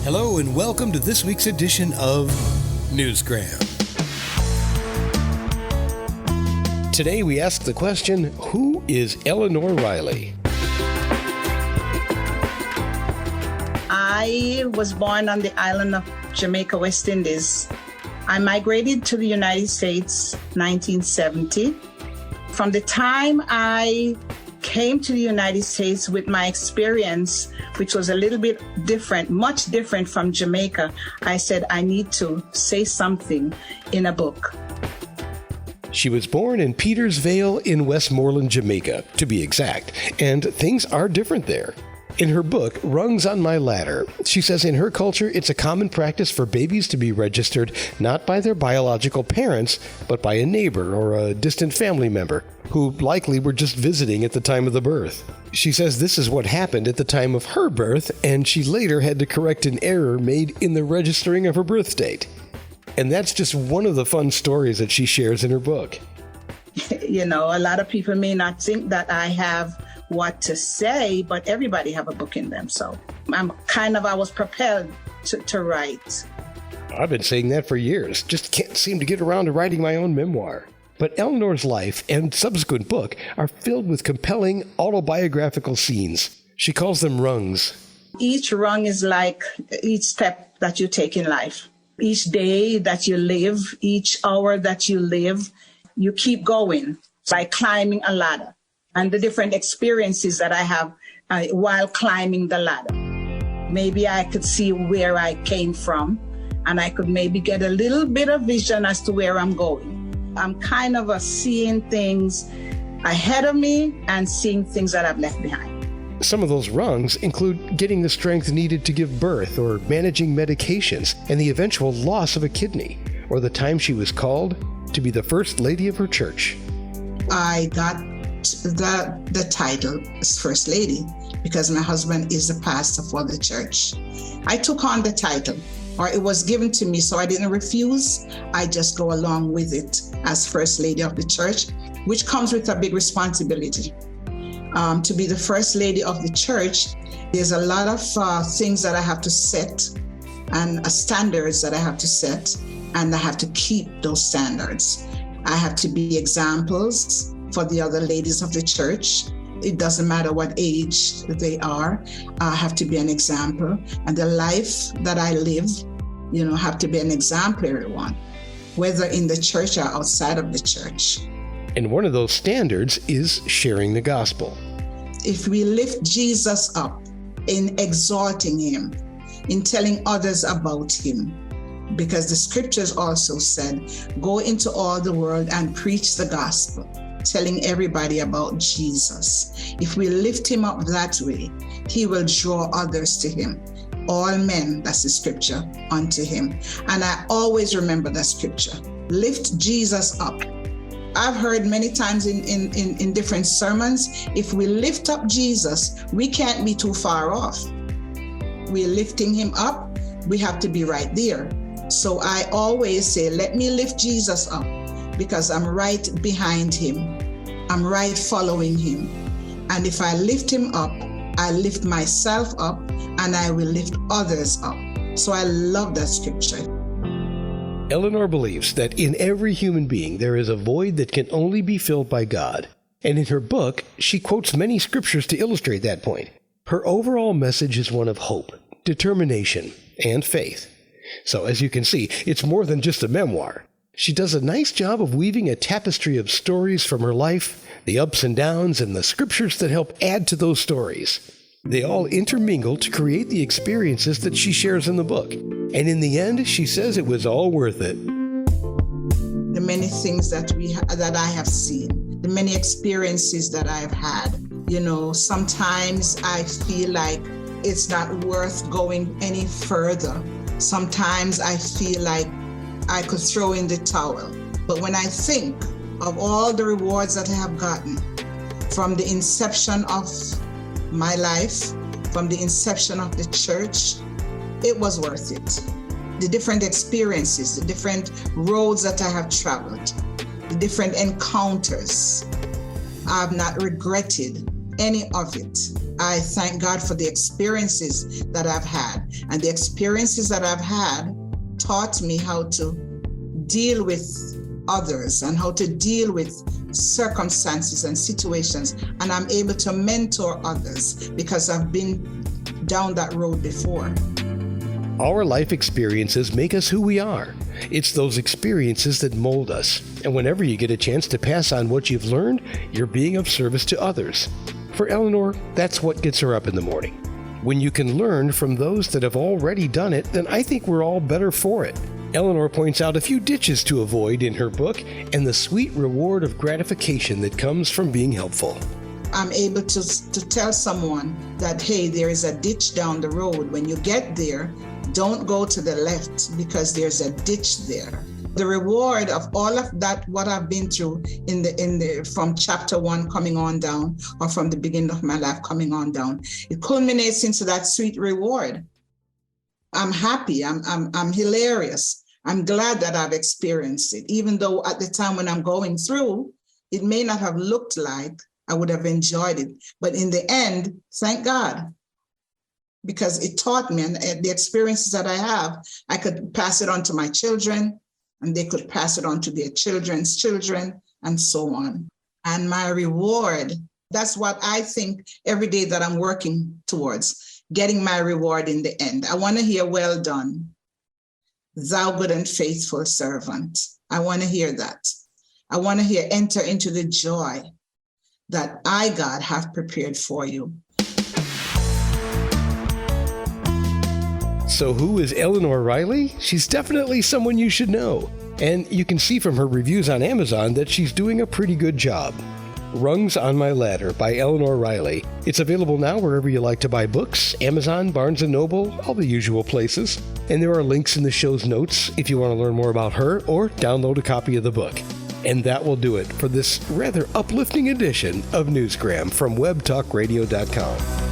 Hello and welcome to this week's edition of Newsgram. Today we ask the question, who is Eleanor Riley? I was born on the island of Jamaica, West Indies. I migrated to the United States 1970. From the time I came to the United States with my experience, which was a little bit different, much different from Jamaica, I said, I need to say something in a book. She was born in Petersville in Westmoreland, Jamaica, to be exact, and things are different there. In her book, Rungs On My Ladder, she says in her culture, it's a common practice for babies to be registered not by their biological parents, but by a neighbor or a distant family member who likely were just visiting at the time of the birth. She says this is what happened at the time of her birth, and she later had to correct an error made in the registering of her birth date. And that's just one of the fun stories that she shares in her book. You know, a lot of people may not think that I have what to say, but everybody have a book in them. So I was propelled to write. I've been saying that for years. Just can't seem to get around to writing my own memoir. But Eleanor's life and subsequent book are filled with compelling autobiographical scenes. She calls them rungs. Each rung is like each step that you take in life. Each day that you live, each hour that you live, you keep going by climbing a ladder. And the different experiences that I have while climbing the ladder. Maybe I could see where I came from, and I could maybe get a little bit of vision as to where I'm going. I'm kind of seeing things ahead of me and seeing things that I've left behind. Some of those rungs include getting the strength needed to give birth, or managing medications, and the eventual loss of a kidney, or the time she was called to be the first lady of her church. I got the title as First Lady because my husband is the pastor for the church. I took on the title, or it was given to me, so I didn't refuse. I just go along with it as First Lady of the church, which comes with a big responsibility. To be the First Lady of the church, there's a lot of things that I have to set and standards that I have to set, and I have to keep those standards. I have to be examples for the other ladies of the church. It doesn't matter what age they are. I have to be an example. And the life that I live, have to be an exemplary one, whether in the church or outside of the church. And one of those standards is sharing the gospel. If we lift Jesus up in exalting him, in telling others about him, because the scriptures also said, go into all the world and preach the gospel, telling everybody about Jesus. If we lift him up that way, he will draw others to him. All men, that's the scripture, unto him. And I always remember that scripture. Lift Jesus up. I've heard many times in different sermons, if we lift up Jesus, we can't be too far off. We're lifting him up, we have to be right there. So I always say, let me lift Jesus up, because I'm right behind him. I'm right following him. And if I lift him up, I lift myself up, and I will lift others up. So I love that scripture. Eleanor believes that in every human being there is a void that can only be filled by God. And in her book, she quotes many scriptures to illustrate that point. Her overall message is one of hope, determination, and faith. So as you can see, it's more than just a memoir. She does a nice job of weaving a tapestry of stories from her life, the ups and downs, and the scriptures that help add to those stories. They all intermingle to create the experiences that she shares in the book. And in the end, she says it was all worth it. The many things that I have seen, the many experiences that I've had, sometimes I feel like it's not worth going any further. Sometimes I feel like I could throw in the towel. But when I think of all the rewards that I have gotten from the inception of my life, from the inception of the church, it was worth it. The different experiences, the different roads that I have traveled, the different encounters, I have not regretted any of it. I thank God for the experiences that I've had. And the experiences that I've had taught me how to deal with others and how to deal with circumstances and situations. And I'm able to mentor others because I've been down that road before. Our life experiences make us who we are. It's those experiences that mold us. And whenever you get a chance to pass on what you've learned, you're being of service to others. For Eleanor, that's what gets her up in the morning. When you can learn from those that have already done it, then I think we're all better for it. Eleanor points out a few ditches to avoid in her book and the sweet reward of gratification that comes from being helpful. I'm able to tell someone that, hey, there is a ditch down the road. When you get there, don't go to the left because there's a ditch there. The reward of all of that, what I've been through from chapter 1 coming on down, or from the beginning of my life coming on down, it culminates into that sweet reward. I'm happy. I'm hilarious. I'm glad that I've experienced it, even though at the time when I'm going through, it may not have looked like I would have enjoyed it. But in the end, thank God, because it taught me, and the experiences that I have, I could pass it on to my children, and they could pass it on to their children's children, and so on. And my reward, that's what I think every day that I'm working towards, getting my reward in the end. I want to hear, well done, thou good and faithful servant. I want to hear that. I want to hear, enter into the joy that I, God, have prepared for you. So who is Eleanor Riley? She's definitely someone you should know. And you can see from her reviews on Amazon that she's doing a pretty good job. Rungs On My Ladder by Eleanor Riley. It's available now wherever you like to buy books, Amazon, Barnes & Noble, all the usual places. And there are links in the show's notes if you want to learn more about her or download a copy of the book. And that will do it for this rather uplifting edition of Newsgram from webtalkradio.com.